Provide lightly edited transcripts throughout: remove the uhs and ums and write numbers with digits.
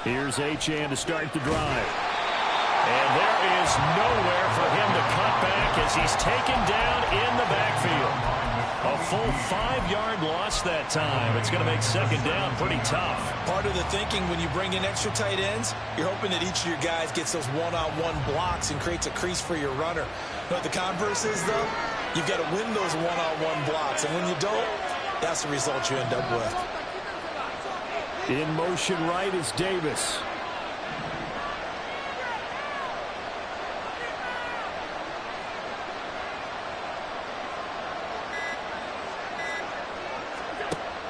Here's Achane to start the drive. And there is nowhere for him to cut back as he's taken down in the backfield. A full 5-yard loss that time. It's going to make second down pretty tough. Part of the thinking when you bring in extra tight ends, you're hoping that each of your guys gets those one-on-one blocks and creates a crease for your runner. But the converse is, though, you've got to win those one-on-one blocks. And when you don't, that's the result you end up with. In motion right is Davis.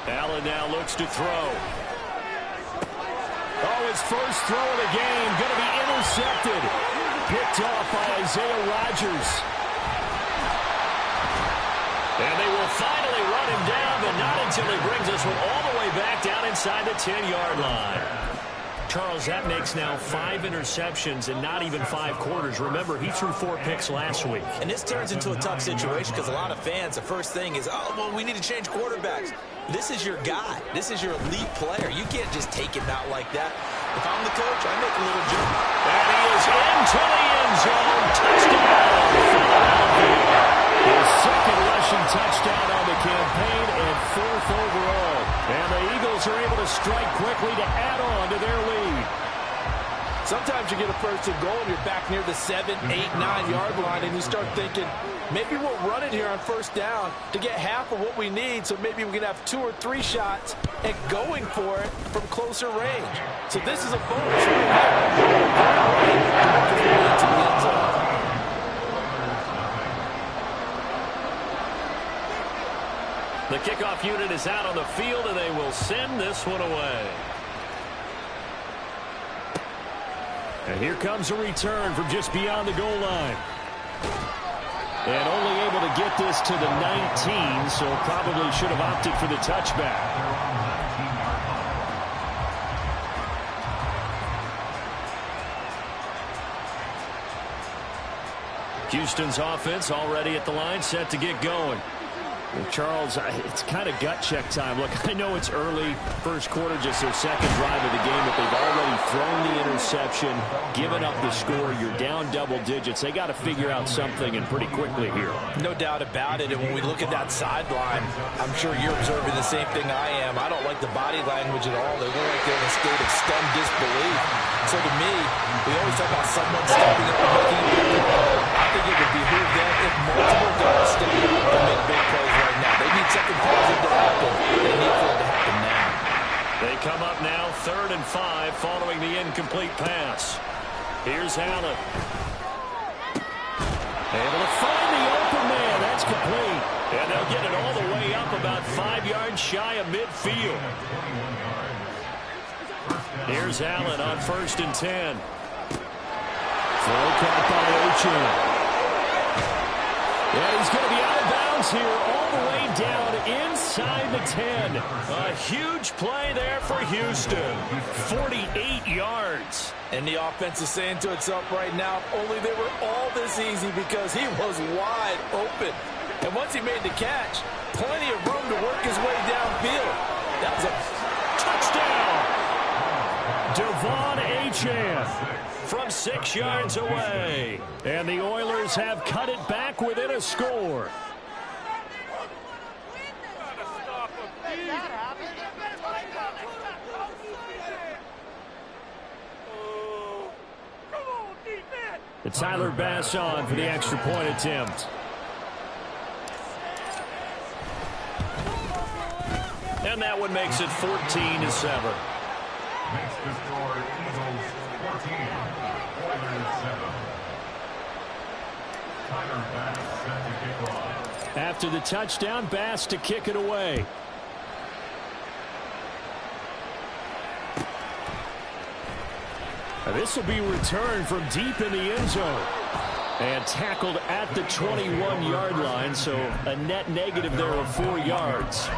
Allen now looks to throw. Oh, his first throw of the game going to be intercepted. Picked off by Isaiah Rodgers. And they will finally run him down, but not until he brings this one all the way back down inside the 10-yard line. Charles, that makes now 5 interceptions in not even 5 quarters. Remember, he threw 4 picks last week. And this turns into a tough situation because a lot of fans, the first thing is, oh, well, we need to change quarterbacks. This is your guy. This is your elite player. You can't just take him out like that. If I'm the coach, I make a little jump. And he is into the end zone. Touchdown, Philadelphia. His second rushing touchdown on the campaign and 4th overall. And the Eagles are able to strike quickly to add on to their lead. Sometimes you get a first and goal and you're back near the 7, 8, 9-yard line and you start thinking, maybe we'll run it here on first down to get half of what we need, so maybe we can have 2 or 3 shots and going for it from closer range. So this is a bonus right here. The kickoff unit is out on the field, and they will send this one away. And here comes a return from just beyond the goal line. And only able to get this to the 19, so probably should have opted for the touchback. Houston's offense already at the line, set to get going. Well, Charles, it's kind of gut check time. Look, I know it's early, first quarter, just their second drive of the game, but they've already thrown the interception, given up the score. You're down double digits. They got to figure out something, and pretty quickly here. No doubt about it. And when we look at that sideline, I'm sure you're observing the same thing I am. I don't like the body language at all. They look like they're in a state of stunned disbelief. So to me, we always talk about someone stepping up and making a big play. I think it would behoove them if multiple guys step up and make big plays right now. They need something positive to happen. They need for it to happen now. They come up now 3rd and 5 following the incomplete pass. Here's Allen. Able to find the open man. That's complete. And they'll get it all the way up about 5 yards shy of midfield. Here's Allen on 1st and 10. Throw caught by Achane. And he's going to be out of bounds here all the way down inside the 10. A huge play there for Houston. 48 yards. And the offense is saying to itself right now, only they were all this easy because he was wide open. And once he made the catch, plenty of room to work his way downfield. That was a touchdown. Devon Achane from 6 yards away. And the Oilers have cut it back within a score. It's Tyler Bass on for the extra point attempt. And that one makes it 14-7. Makes the score Eagles 14, Oilers 7. Tyler Bass set to kick off. After the touchdown, Bass to kick it away. This will be returned from deep in the end zone. And tackled at the 21-yard line, so a net negative there of 4 yards.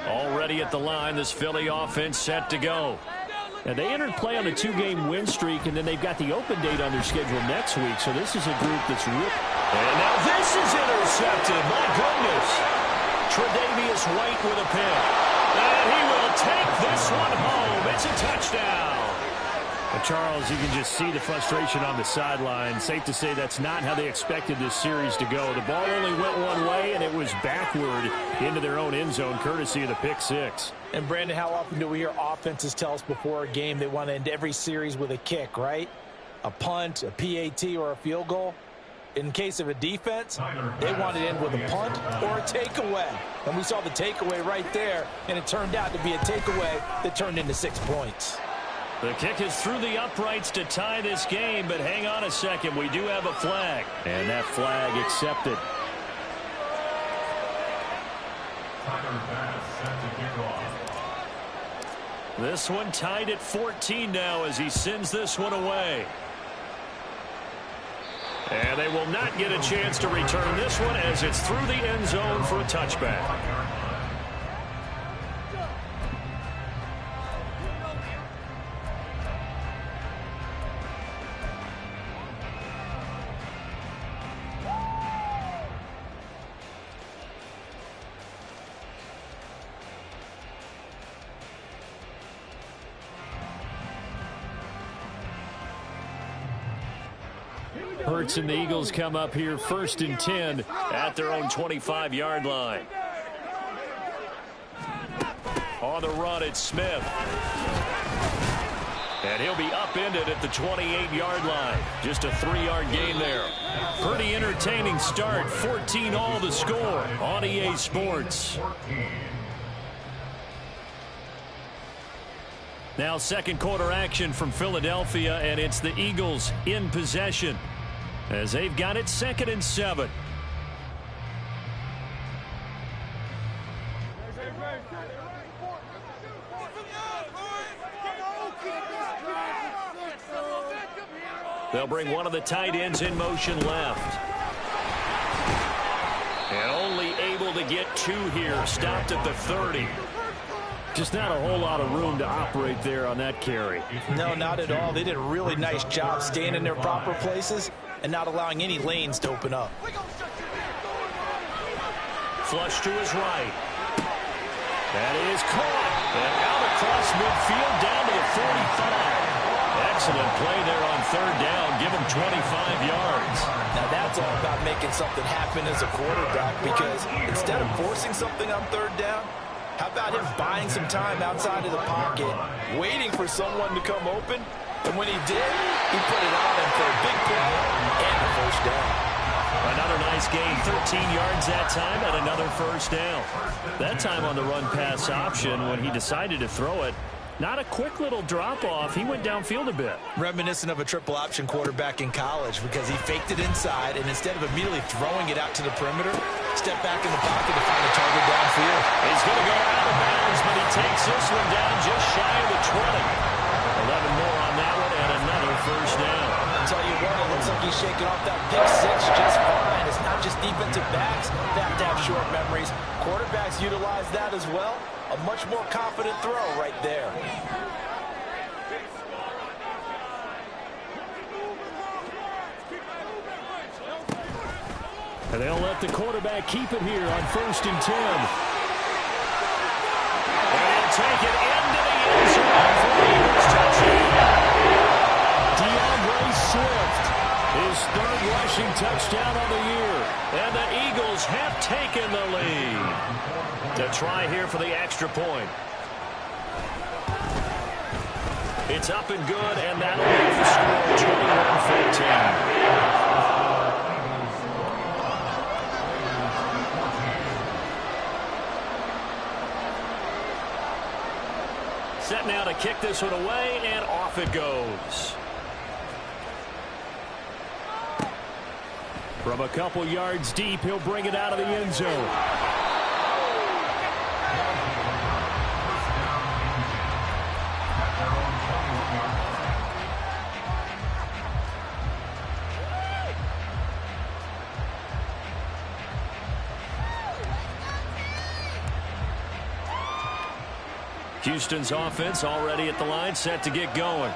Already at the line, this Philly offense set to go. And they entered play on a 2-game win streak, and then they've got the open date on their schedule next week, so this is a group that's real. And now this is intercepted. My goodness. Tre'Davious White with a pick. And he will take this one home. It's a touchdown. Well, Charles, you can just see the frustration on the sideline. Safe to say that's not how they expected this series to go. The ball only went one way, and it was backward into their own end zone, courtesy of the pick six. And, Brandon, how often do we hear offenses tell us before a game they want to end every series with a kick, right? A punt, a PAT, or a field goal. In case of a defense, they want to end with a punt or a takeaway. And we saw the takeaway right there, and it turned out to be a takeaway that turned into 6 points. The kick is through the uprights to tie this game, but hang on a second. We do have a flag, and that flag accepted. This one tied at 14 now as he sends this one away. And they will not get a chance to return this one as it's through the end zone for a touchback. Hurts and the Eagles come up here 1st and 10 at their own 25-yard line. On the run, it's Smith. And he'll be upended at the 28-yard line. Just a 3-yard gain there. Pretty entertaining start. 14-all the score on EA Sports. Now second quarter action from Philadelphia, and it's the Eagles in possession as they've got it 2nd and 7. They'll bring one of the tight ends in motion left. And only able to get 2 here. Stopped at the 30. Just not a whole lot of room to operate there on that carry. No, not at all. They did a really nice job staying in their proper places and not allowing any lanes to open up. Flush to his right. That is caught. And out across midfield down to the 45. Excellent play there on 3rd down. Give him 25 yards. Now that's all about making something happen as a quarterback, because instead of forcing something on 3rd down, how about him buying some time outside of the pocket, waiting for someone to come open, and when he did, he put it on him for a big play and a 1st down. Another nice gain, 13 yards that time, and another 1st down. That time on the run-pass option when he decided to throw it. Not a quick little drop-off. He went downfield a bit. Reminiscent of a triple option quarterback in college, because he faked it inside, and instead of immediately throwing it out to the perimeter, stepped back in the pocket to find a target downfield. He's going to go out of bounds, but he takes this one down just shy of the 20. 11 more on that one, and another 1st down. I'll tell you what, it looks like he's shaking off that pick 6 just fine. It's not just defensive backs that have to have short memories. Quarterbacks utilize that as well. A much more confident throw right there. And they'll let the quarterback keep it here on 1st and 10. And he'll take it into the end zone for the Eagles touchdown. DeAndre Swift, his 3rd rushing touchdown of the year. And the Eagles have taken the lead. To try here for the extra point. It's up and good, and that'll make the score 21-14. Set now to kick this one away, and off it goes. From a couple yards deep, he'll bring it out of the end zone. Houston's offense already at the line, set to get going.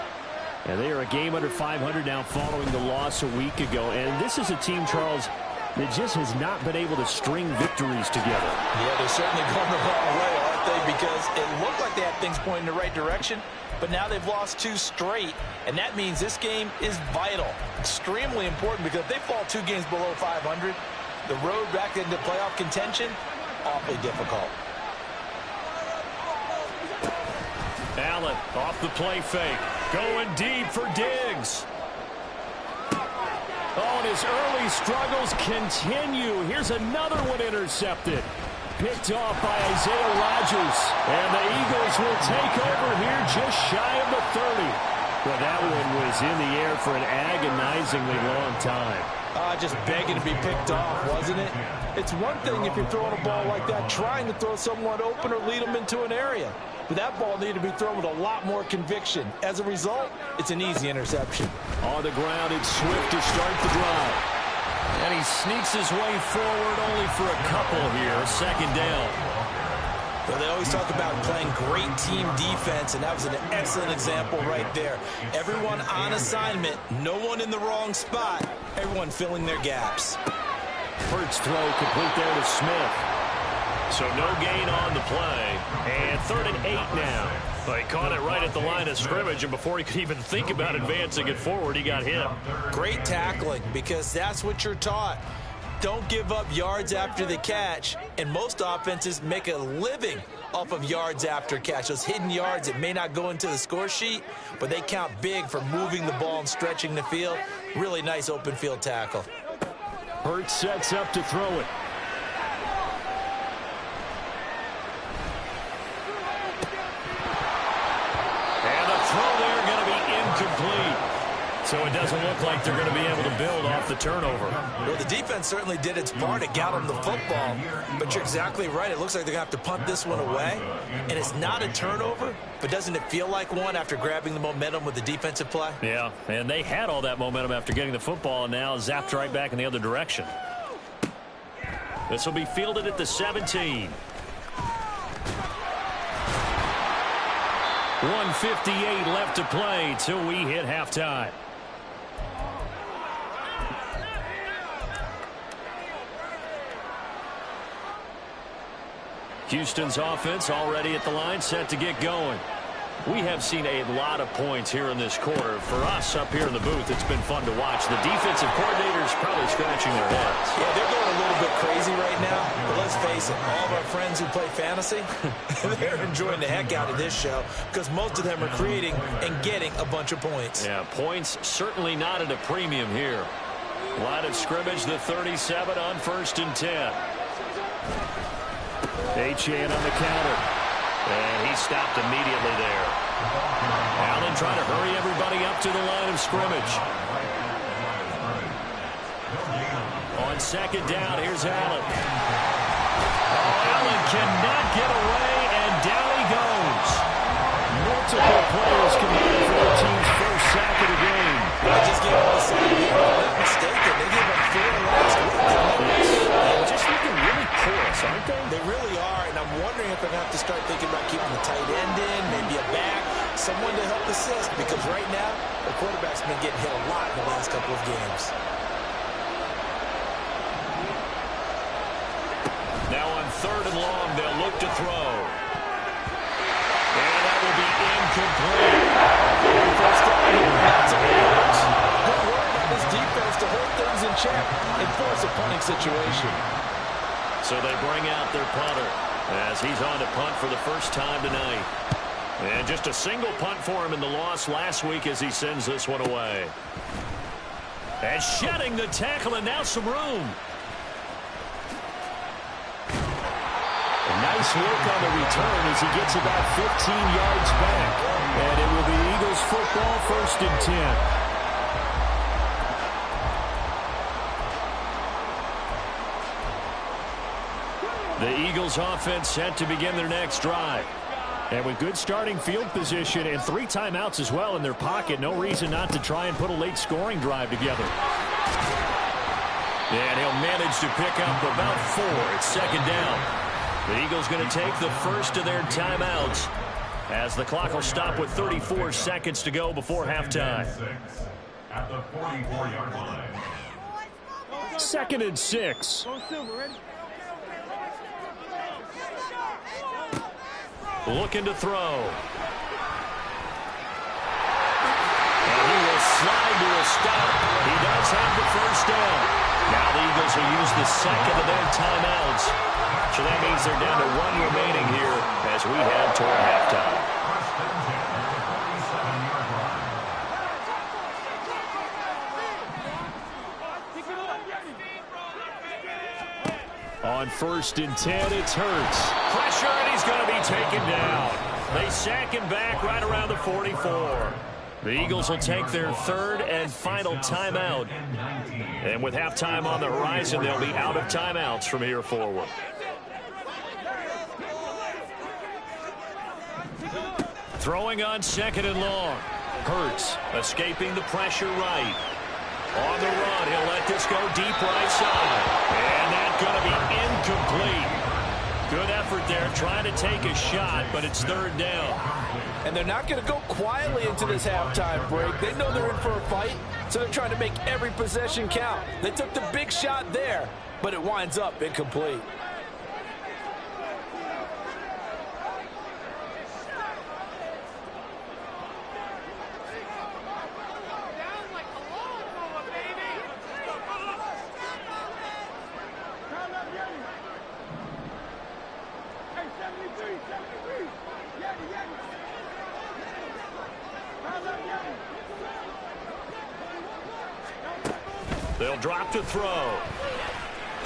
And they are a game under 500 now following the loss a week ago. And this is a team, Charles, It just has not been able to string victories together. Yeah, they're certainly going the wrong way, aren't they? Because it looked like they had things pointing in the right direction, but now they've lost 2 straight, and that means this game is vital, extremely important, because if they fall 2 games below 500, the road back into playoff contention, awfully difficult. Allen off the play fake, going deep for Diggs. Oh, and his early struggles continue. Here's another one intercepted. Picked off by Isaiah Rodgers. And the Eagles will take over here just shy of the 30. Well, that one was in the air for an agonizingly long time. Just begging to be picked off, wasn't it? It's one thing if you're throwing a ball like that, trying to throw someone open or lead them into an area. But that ball needed to be thrown with a lot more conviction. As a result, it's an easy interception. On the ground, it's Swift to start the drive. And he sneaks his way forward only for a couple here. Second down. Well, they always talk about playing great team defense, and that was an excellent example right there. Everyone on assignment, no one in the wrong spot, everyone filling their gaps. Hurts throw complete there to Smith. So no gain on the play. And 3rd and 8 now. They caught it right at the line of scrimmage, and before he could even think about advancing it forward, he got hit. Great tackling, because that's what you're taught. Don't give up yards after the catch, and most offenses make a living off of yards after catch. Those hidden yards that may not go into the score sheet, but they count big for moving the ball and stretching the field. Really nice open field tackle. Hurts sets up to throw it. And the throw there going to be incomplete. So it doesn't look like they're going to be able to build off the turnover. Well, the defense certainly did its part. It got them the football. But you're exactly right. It looks like they're going to have to punt this one away. And it's not a turnover, but doesn't it feel like one after grabbing the momentum with the defensive play? Yeah, and they had all that momentum after getting the football, and now zapped right back in the other direction. This will be fielded at the 17. 1:58 left to play till we hit halftime. Houston's offense already at the line, set to get going. We have seen a lot of points here in this quarter. For us up here in the booth, it's been fun to watch. The defensive coordinators probably scratching their heads. Yeah, they're going a little bit crazy right now. But let's face it, all of our friends who play fantasy, they're enjoying the heck out of this show because most of them are creating and getting a bunch of points. Yeah, points certainly not at a premium here. Line of scrimmage, the 37 on 1st and 10. Achane on the counter. And he stopped immediately there. Allen trying to hurry everybody up to the line of scrimmage. On 2nd down, here's Allen. Oh, Allen cannot get away, and down he goes. Multiple players combined for their team's first sack of the game. I just gave him a sack. If I'm not mistaken, they gave him 4 last week. They're just looking really porous, aren't they? They really are, and I'm wondering if they're going to have to start thinking about keeping the tight end in, maybe a back, someone to help assist, because right now, the quarterback's been getting hit a lot in the last couple of games. Now on 3rd and long, they'll look to throw. And that will be incomplete. First down here, that's a good. Good work on this defense to hold things in check and force a punting situation. So they bring out their punter as he's on to punt for the first time tonight. And just a single punt for him in the loss last week as he sends this one away. And shedding the tackle, and now some room. Nice work on the return as he gets about 15 yards back. And it will be Eagles football, 1st and 10. The Eagles offense set to begin their next drive. And with good starting field position and 3 timeouts as well in their pocket, no reason not to try and put a late scoring drive together. And he'll manage to pick up about 4. It's 2nd down. The Eagles going to take the first of their timeouts as the clock will stop with 34 seconds to go before halftime. At the 44-yard line. 2nd and 6. Looking to throw. And he will slide to a stop. He does have the first down. Now the Eagles will use the second of their timeouts. So that means they're down to 1 remaining here as we head toward halftime. On 1st and 10, it's Hurts. Pressure, and he's going to be taken down. They sack him back right around the 44. The Eagles will take their 3rd and final timeout. And with halftime on the horizon, they'll be out of timeouts from here forward. Throwing on 2nd and long. Hurts escaping the pressure right. On the run, he'll let this go deep right side. And that's going to be incomplete. Good effort there, trying to take a shot, but it's 3rd down. And they're not going to go quietly into this halftime break. They know they're in for a fight, so they're trying to make every possession count. They took the big shot there, but it winds up incomplete. They'll drop to throw.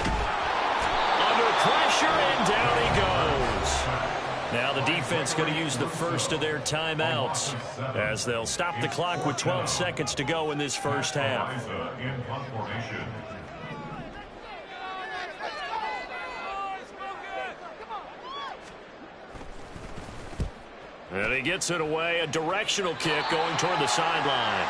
Under pressure, and down he goes. Now the defense going to use the first of their timeouts as they'll stop the clock with 12 seconds to go in this first half. And he gets it away. A directional kick going toward the sideline.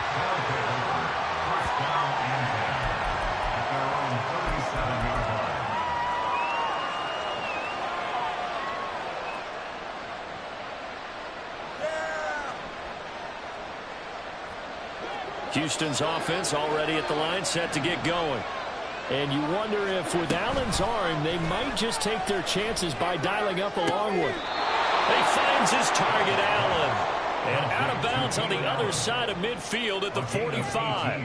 Houston's offense already at the line, set to get going. And you wonder if with Allen's arm, they might just take their chances by dialing up a long one. He finds his target, Allen. And out of bounds on the other side of midfield at the 45.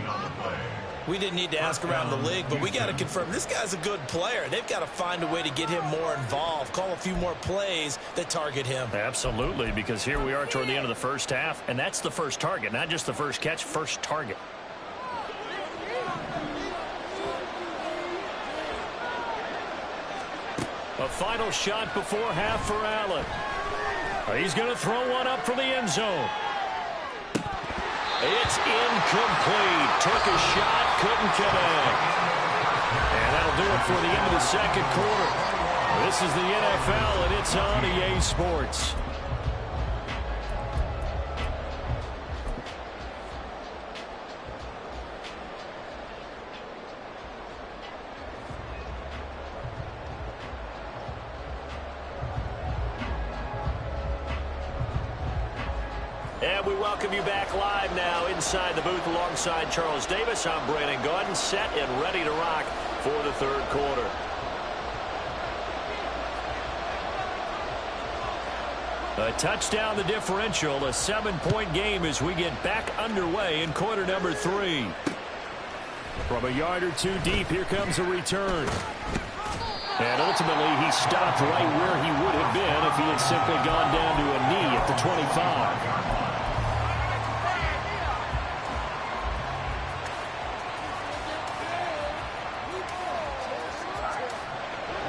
We didn't need to ask around the league, but we got to confirm this guy's a good player. They've got to find a way to get him more involved, call a few more plays that target him. Absolutely, because here we are toward the end of the first half, and that's the first target, not just the first catch, first target. A final shot before half for Allen. He's going to throw one up from the end zone. It's incomplete. Took a shot, couldn't connect. And that'll do it for the end of the second quarter. This is the NFL, and it's on EA Sports. And we welcome you back live now inside the booth alongside Charles Davis. I'm Brandon Gaudin, set and ready to rock for the third quarter. A touchdown the differential, a 7-point game as we get back underway in quarter number 3. From a yard or two deep, here comes a return. And ultimately, he stopped right where he would have been if he had simply gone down to a knee at the 25.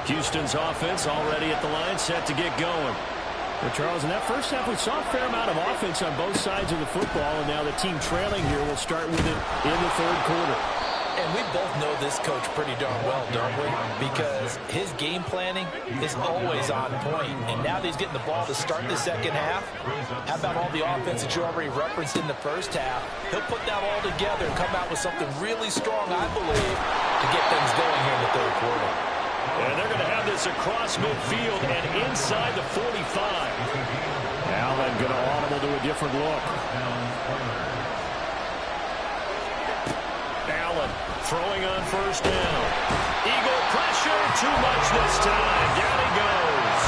Houston's offense already at the line, set to get going. Well, Charles, in that first half, we saw a fair amount of offense on both sides of the football, and now the team trailing here will start with it in the third quarter. And we both know this coach pretty darn well, don't we? Because his game planning is always on point. And now that he's getting the ball to start the second half, how about all the offense that you already referenced in the first half? He'll put that all together and come out with something really strong, I believe, to get things going here in the third quarter. And they're going to have this across midfield and inside the 45. Allen going to audible to a different look. Allen Throwing on first down. Eagle pressure, too much this time. Down he goes.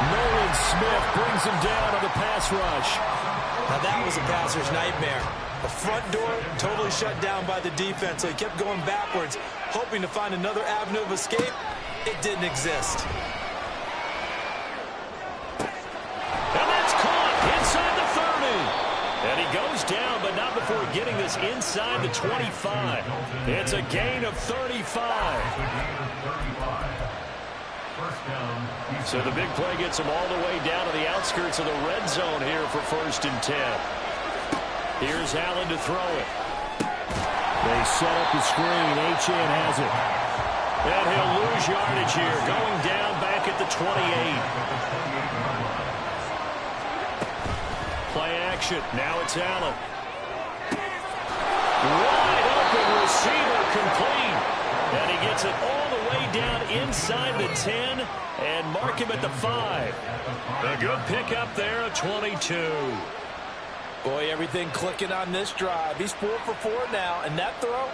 Nolan Smith brings him down on the pass rush. Now that was a passer's nightmare. The front door totally shut down by the defense, so he kept going backwards, hoping to find another avenue of escape. It didn't exist. And that's caught inside the 30. And he goes down, but not before getting this inside the 25. It's a gain of 35. So the big play gets him all the way down to the outskirts of the red zone here for 1st and 10. Here's Allen to throw it. They set up the screen. Achane has it. And he'll lose yardage here, going down back at the 28. Play action. Now it's Allen. Wide open receiver complete. And he gets it all the way down inside the 10 and mark him at the 5. A good pickup there at 22. Boy, everything clicking on this drive. He's 4 for 4 now, and that throw,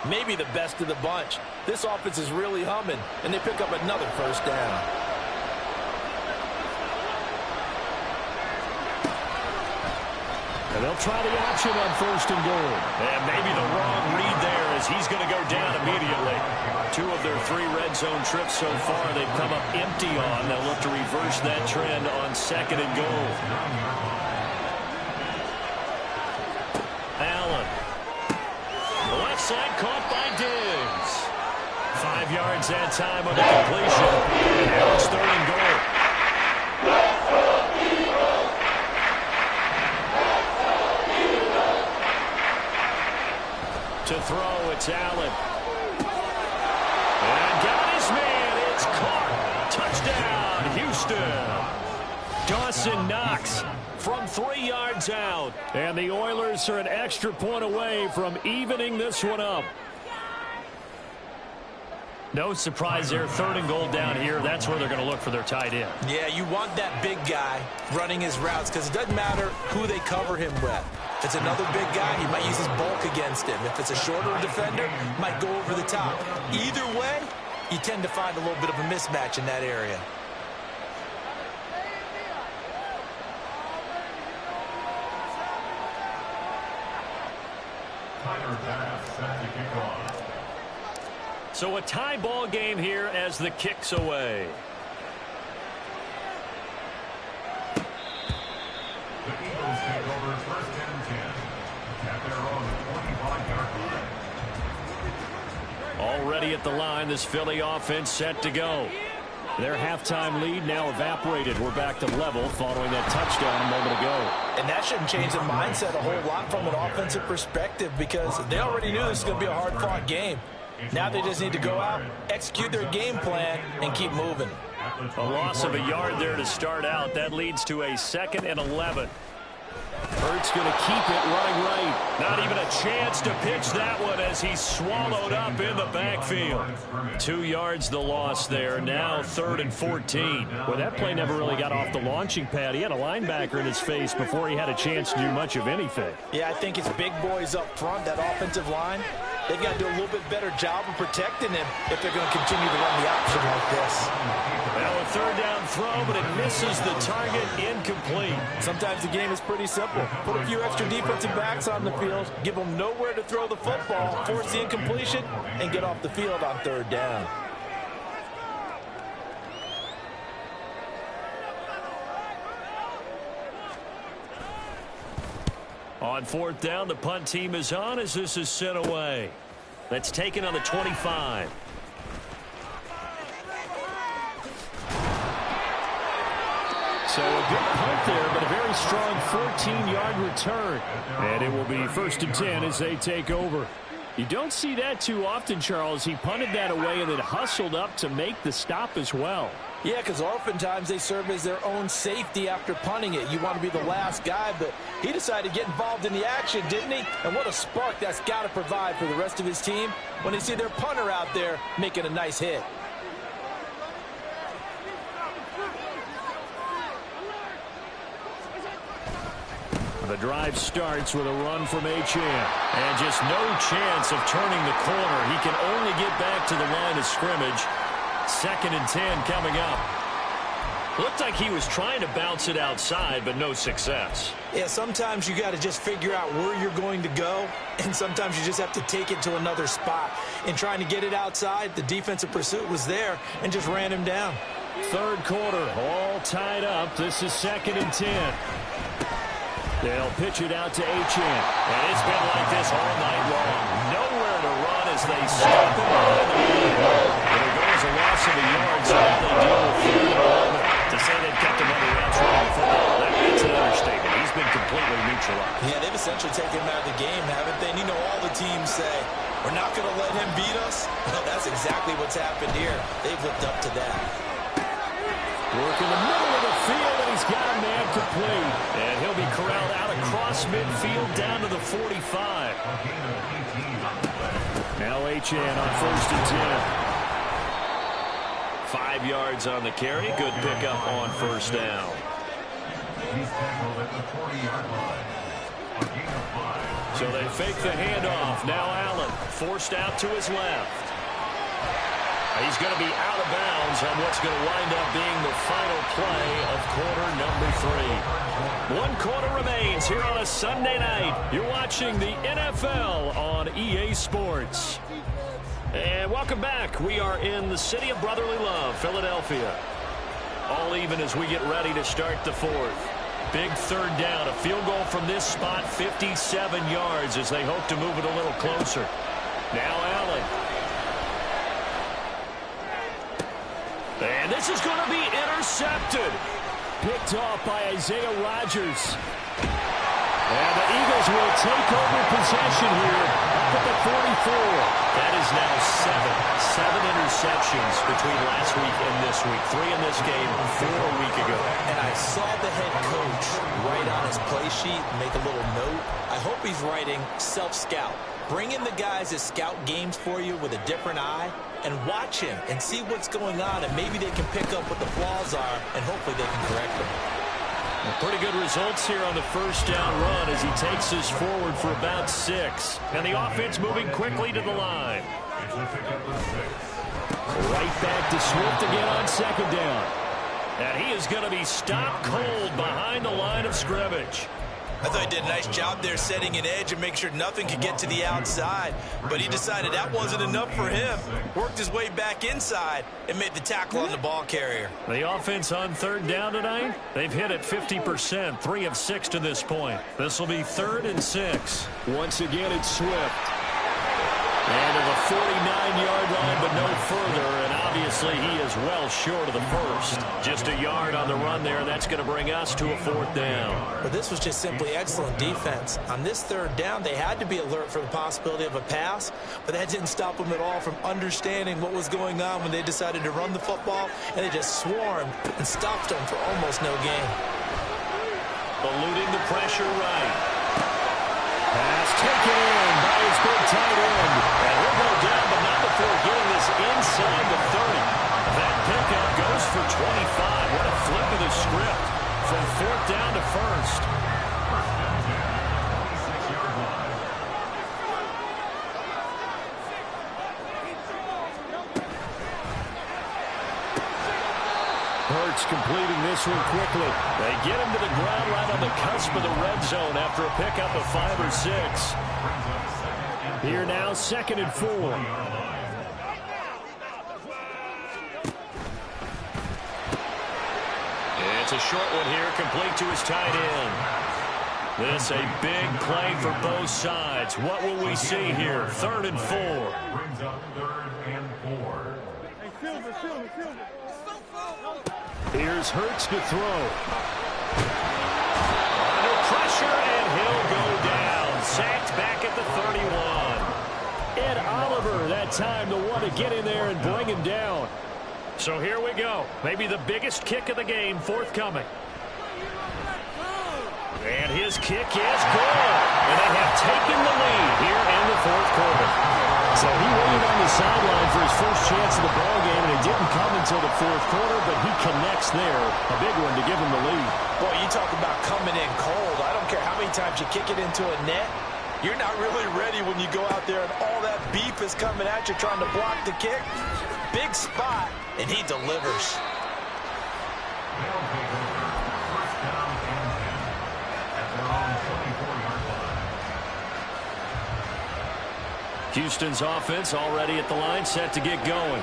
maybe the best of the bunch. This offense is really humming, and they pick up another first down. And they'll try the option on 1st and goal. And maybe the wrong read there as he's going to go down immediately. 2 of their 3 red zone trips so far they've come up empty on. They'll look to reverse that trend on 2nd and goal. Allen. The left side caught by Diggs. 5 yards that time on the completion. And now it's 3rd and goal. To throw, it's Allen. And got his man. It's caught. Touchdown, Houston. Dawson Knox from 3 yards out. And the Oilers are an extra point away from evening this one up. No surprise there. 3rd and goal down here. That's where they're going to look for their tight end. Yeah, you want that big guy running his routes because it doesn't matter who they cover him with. If it's another big guy, he might use his bulk against him. If it's a shorter defender, he might go over the top. Either way, you tend to find a little bit of a mismatch in that area. So a tie ball game here as the kick's away. The Eagles take over 1st and 10 at their own 25-yard line. Already at the line, this Philly offense set to go. Their halftime lead now evaporated. We're back to level following that touchdown a moment ago. And that shouldn't change the mindset a whole lot from an offensive perspective because they already knew this was going to be a hard-fought game. Now they just need to go out, execute their game plan, and keep moving. A loss of a yard there to start out. That leads to a 2nd and 11. Hurts going to keep it running right. Not even a chance to pitch that one as he's swallowed up in the backfield. 2 yards the loss there. Now 3rd and 14. Well, that play never really got off the launching pad. He had a linebacker in his face before he had a chance to do much of anything. Yeah, I think it's big boys up front, that offensive line. They've got to do a little bit better job of protecting him if they're going to continue to run the option like this. Now a 3rd down throw, but it misses the target, incomplete. Sometimes the game is pretty simple. Put a few extra defensive backs on the field, give them nowhere to throw the football, force the incompletion, and get off the field on 3rd down. On 4th down, the punt team is on as this is sent away. That's taken on the 25. So a good punt there, but a very strong 14-yard return. And it will be 1st and 10 as they take over. You don't see that too often, Charles. He punted that away and then hustled up to make the stop as well. Yeah, because oftentimes they serve as their own safety after punting it. You want to be the last guy, but he decided to get involved in the action, didn't he? And what a spark that's got to provide for the rest of his team when they see their punter out there making a nice hit. The drive starts with a run from Achane. And just no chance of turning the corner. He can only get back to the line of scrimmage. 2nd and 10 coming up. Looked like he was trying to bounce it outside, but no success. Yeah, sometimes you got to just figure out where you're going to go, and sometimes you just have to take it to another spot. In trying to get it outside, the defensive pursuit was there and just ran him down. 3rd quarter, all tied up. This is 2nd and 10. They'll pitch it out to Achane. And it's been like this all night long. Nowhere to run as they stop him behind the line. And there goes a loss of a yard, so now they deal with 3rd and 11. To say they've kept him under wraps running football, that's an understatement. He's been completely neutralized. Yeah, they've essentially taken him out of the game, haven't they? And you know all the teams say, we're not going to let him beat us. Well, that's exactly what's happened here. They've lived up to that. Work in the middle of the field, and he's got a man complete. And he'll be corralled out across midfield down to the 45. Now Achane on 1st and 10. 5 yards on the carry. Good pickup on 1st down. He's tackled at the 40-yard line. A gain of 5. So they fake the handoff. Now Allen forced out to his left. He's going to be out of bounds on what's going to wind up being the final play of quarter number 3. 1 quarter remains here on a Sunday night. You're watching the NFL on EA Sports. And welcome back. We are in the city of brotherly love, Philadelphia. All even as we get ready to start the 4th. Big 3rd down. A field goal from this spot, 57 yards as they hope to move it a little closer. Now Allen. And this is going to be intercepted. Picked off by Isaiah Rodgers. And the Eagles will take over possession here up at the 44. That is now 7 interceptions between last week and this week. 3 in this game, 4 a week ago. And I saw the head coach write on his play sheet, make a little note. I hope he's writing self-scout. Bring in the guys that scout games for you with a different eye and watch him and see what's going on, and maybe they can pick up what the flaws are, and hopefully they can correct them. Pretty good results here on the 1st down run as he takes us forward for about 6. And the offense moving quickly to the line. Right back to Swift again on 2nd down. And he is going to be stopped cold behind the line of scrimmage. I thought he did a nice job there setting an edge and making sure nothing could get to the outside. But he decided that wasn't enough for him. Worked his way back inside and made the tackle on the ball carrier. The offense on 3rd down tonight, they've hit it 50%, 3 of 6 to this point. This will be 3rd and 6. Once again, it's Swift. And to the 49-yard line, but no further. And obviously, he is well short of the 1st. Just a yard on the run there. That's going to bring us to a 4th down. But this was just simply excellent defense. On this 3rd down, they had to be alert for the possibility of a pass, but that didn't stop them at all from understanding what was going on when they decided to run the football, and they just swarmed and stopped them for almost no gain. Eluding the pressure right. Pass taken in by his big tight end. And he'll go down, but not before getting this inside the 30. That pickup goes for 25. What a flip of the script from 4th down to 1st. Hurts completing this one quickly. They get him to the ground right on the cusp of the red zone after a pickup of 5 or 6. Here now, 2nd and 4. It's a short one here, complete to his tight end. This a big play for both sides. What will we see here? 3rd and 4. Brings up 3rd and 4. Here's Hurts to throw. Under pressure, and he'll go down. Sacked back at the 31. Ed Oliver, that time, the one to get in there and bring him down. So here we go. Maybe the biggest kick of the game forthcoming. And his kick is good. And they have taken the lead here in the 4th quarter. So he waited on the sideline for his first chance of the ballgame, and it didn't come until the 4th quarter, but he connects there. A big one to give him the lead. Boy, you talk about coming in cold. I don't care how many many times you kick it into a net, you're not really ready when you go out there and all that beef is coming at you trying to block the kick. Big spot, and he delivers. They'll take over first down and 10 at their own 24-yard line. Houston's offense already at the line, set to get going.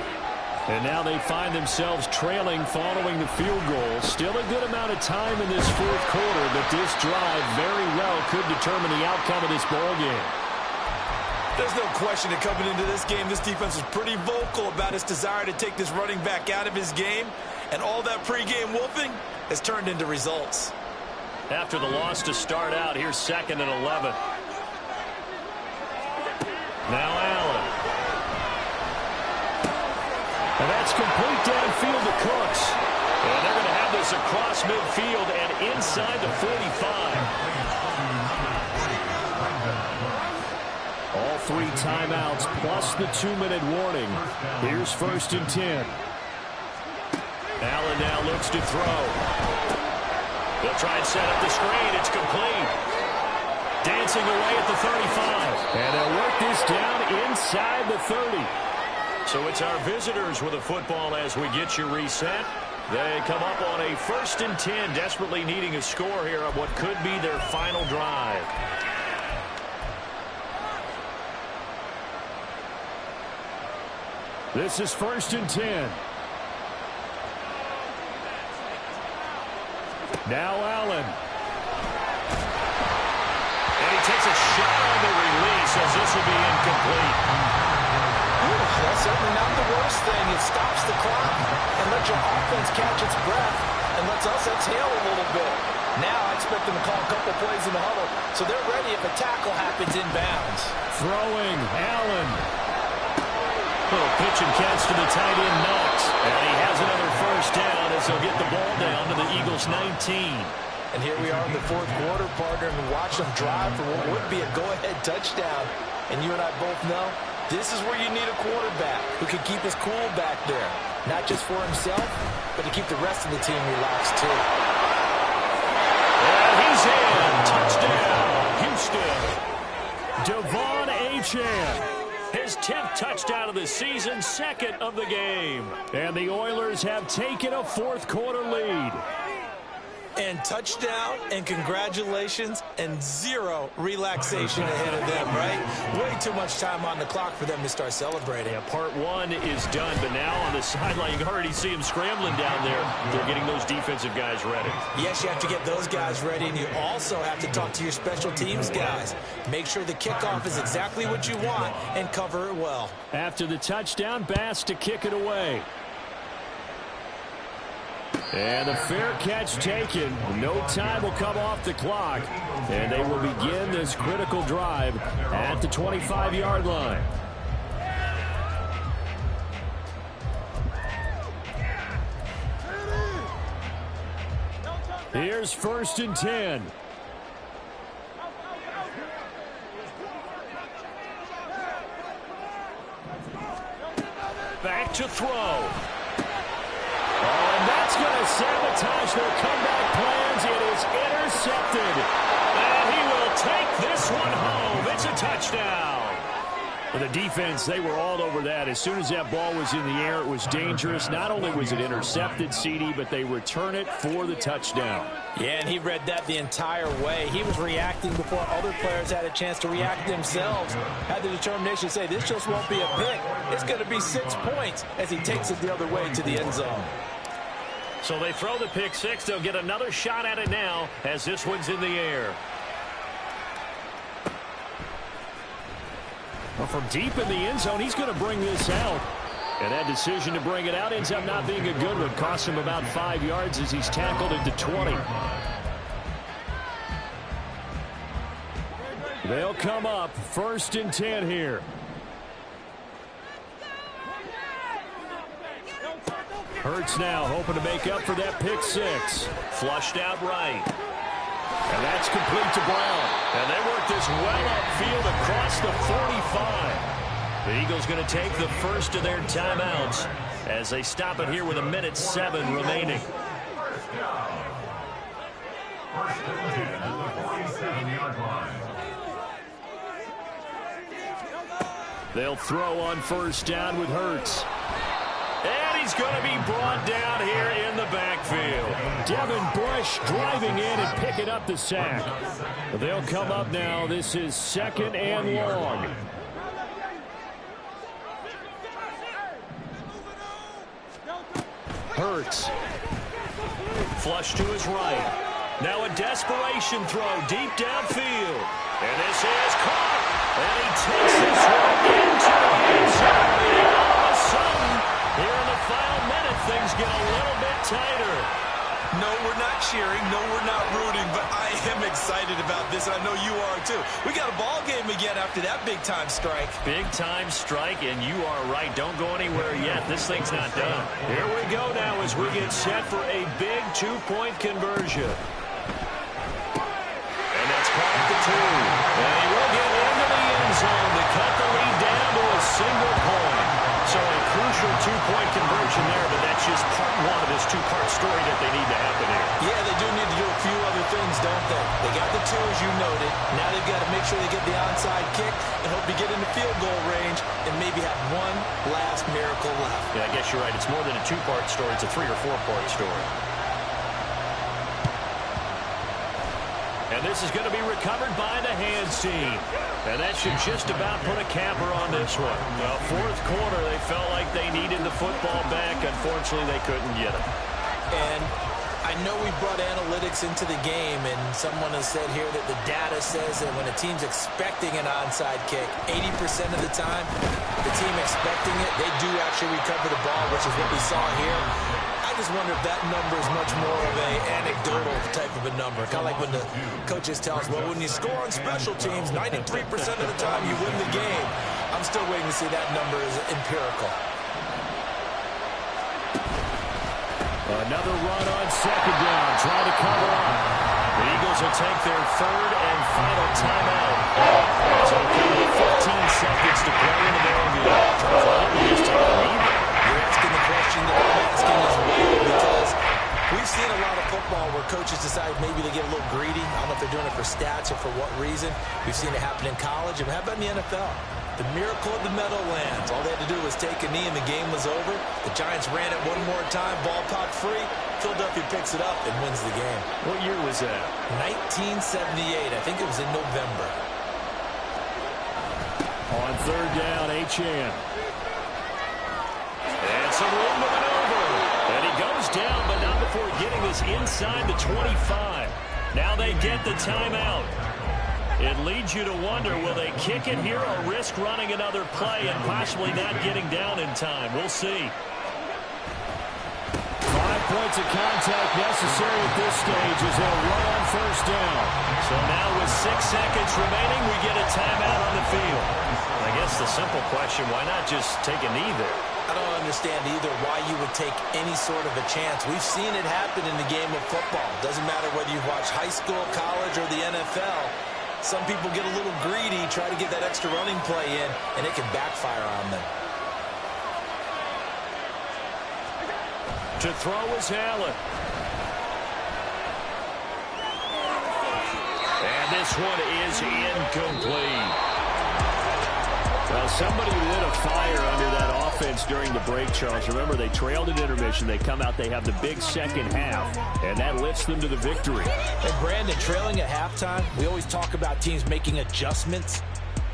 And now they find themselves trailing following the field goal. Still a good amount of time in this fourth quarter, but this drive very well could determine the outcome of this ball game. There's no question that coming into this game, this defense is pretty vocal about its desire to take this running back out of his game. And all that pregame whooping has turned into results. After the loss to start out, here's 2nd and 11. Now Allen. And that's complete downfield to Cooks. And they're going to have this across midfield and inside the 45. All 3 timeouts plus the 2-minute warning. Here's 1st and 10. Allen now looks to throw. They'll try and set up the screen. It's complete. Dancing away at the 35. And they'll work this down inside the 30. So it's our visitors with a football as we get you reset. They come up on a 1st and 10, desperately needing a score here on what could be their final drive. This is 1st and 10. Now Allen. And he takes a shot on the release as this will be incomplete. That's certainly not the worst thing. It stops the clock and lets your offense catch its breath and lets us exhale a little bit. Now I expect them to call a couple plays in the huddle so they're ready if a tackle happens inbounds. Throwing, Allen. Little pitch and catch to the tight end, Knox. And he has another 1st down as they'll get the ball down to the Eagles' 19. And here we are in the 4th quarter, partner, and watch them drive for what would be a go-ahead touchdown. And you and I both know this is where you need a quarterback who can keep his cool back there. Not just for himself, but to keep the rest of the team relaxed, too. And he's in. Touchdown, Houston. Devon Achane. His 10th touchdown of the season, 2nd of the game. And the Oilers have taken a 4th quarter lead. And touchdown and congratulations and 0 relaxation ahead of them, right? Way too much time on the clock for them to start celebrating. Yeah, part 1 is done, but now on the sideline, you can already see him scrambling down there. They're getting those defensive guys ready. Yes, you have to get those guys ready, and you also have to talk to your special teams guys. Make sure the kickoff is exactly what you want and cover it well. After the touchdown, Bass to kick it away. And the fair catch taken. No time will come off the clock. And they will begin this critical drive at the 25-yard line. Here's 1st and 10. Back to throw. And that's going to sabotage their comeback plans. It is intercepted. And he will take this one home. It's a touchdown. For the defense, they were all over that. As soon as that ball was in the air, it was dangerous. Not only was it intercepted, CD, but they return it for the touchdown. Yeah, and he read that the entire way. He was reacting before other players had a chance to react themselves. Had the determination to say, this just won't be a pick. It's going to be 6 points as he takes it the other way to the end zone. So they throw the pick 6. They'll get another shot at it now as this one's in the air. Well, from deep in the end zone, he's going to bring this out. And that decision to bring it out ends up not being a good one. Cost him about 5 yards as he's tackled into 20. They'll come up 1st and 10 here. Hurts now hoping to make up for that pick 6. Flushed out right. And that's complete to Brown. And they work this well upfield across the 45. The Eagles going to take the first of their timeouts as they stop it here with 1:07 remaining. First and 10 at the 46. 7-yard line. They'll throw on first down with Hurts. And he's going to be brought down here in the backfield. Devin Bush driving in and picking up the sack. They'll come up now. This is 2nd and long. Hurts. Flush to his right. Now a desperation throw deep downfield. And this is caught. And he takes this one into the end zone. And all of a sudden, here in the final minute, things get a little bit tighter. No, we're not cheering. No, we're not rooting. But I am excited about this, and I know you are too. We got a ball game again after that big-time strike. Big-time strike, and you are right. Don't go anywhere yet. This thing's not done. Here we go now as we get set for a big two-point conversion. And that's caught at the 2. And he will get into the end zone to cut the lead down to a single point. So a crucial two-point conversion there, but that's just part one of this two-part story that they need to happen here. Yeah, they do need to do a few other things, don't they? They got the 2, as you noted. Now they've got to make sure they get the onside kick and hope to get into field goal range and maybe have one last miracle left. Yeah, I guess you're right. It's more than a two-part story. It's a 3- or 4-part story. And this is going to be recovered by the hands team. And that should just about put a capper on this one. Well, 4th quarter, they felt like they needed the football back. Unfortunately, they couldn't get it. And I know we brought analytics into the game, and someone has said here that the data says that when a team's expecting an onside kick, 80% of the time, the team expecting it, they do actually recover the ball, which is what we saw here. I just wonder if that number is much more of an anecdotal type of a number. Kind of like when the coaches tell us, well, when you score on special teams, 93% of the time you win the game. I'm still waiting to see that number is empirical. Another run on 2nd down, trying to cover up. The Eagles will take their 3rd and final timeout. So 15 seconds to play in the ball game. Just take a knee. You're asking the question that I'm asking as well, because we've seen a lot of football where coaches decide maybe they get a little greedy. I don't know if they're doing it for stats or for what reason. We've seen it happen in college. And how about in the NFL? The miracle of the Meadowlands. All they had to do was take a knee and the game was over. The Giants ran it one more time. Ball popped free. Philadelphia picks it up and wins the game. What year was that? 1978. I think it was in November. On 3rd down, Achane. And some room to maneuver. And he goes down, but not before getting this inside the 25. Now they get the timeout. It leads you to wonder, will they kick it here or risk running another play and possibly not getting down in time? We'll see. 5 points of contact necessary at this stage as they'll run on first down. So now with 6 seconds remaining, we get a timeout on the field. I guess the simple question, why not just take a knee there? I don't understand either why you would take any sort of a chance. We've seen it happen in the game of football. Doesn't matter whether you've watched high school, college, or the NFL. Some people get a little greedy, try to get that extra running play in, and it can backfire on them. To throw is Allen. And this one is incomplete. Well, somebody lit a fire under that offense during the break, Charles. Remember, they trailed at intermission. They come out, they have the big second half, and that lifts them to the victory. And Brandon, trailing at halftime, we always talk about teams making adjustments.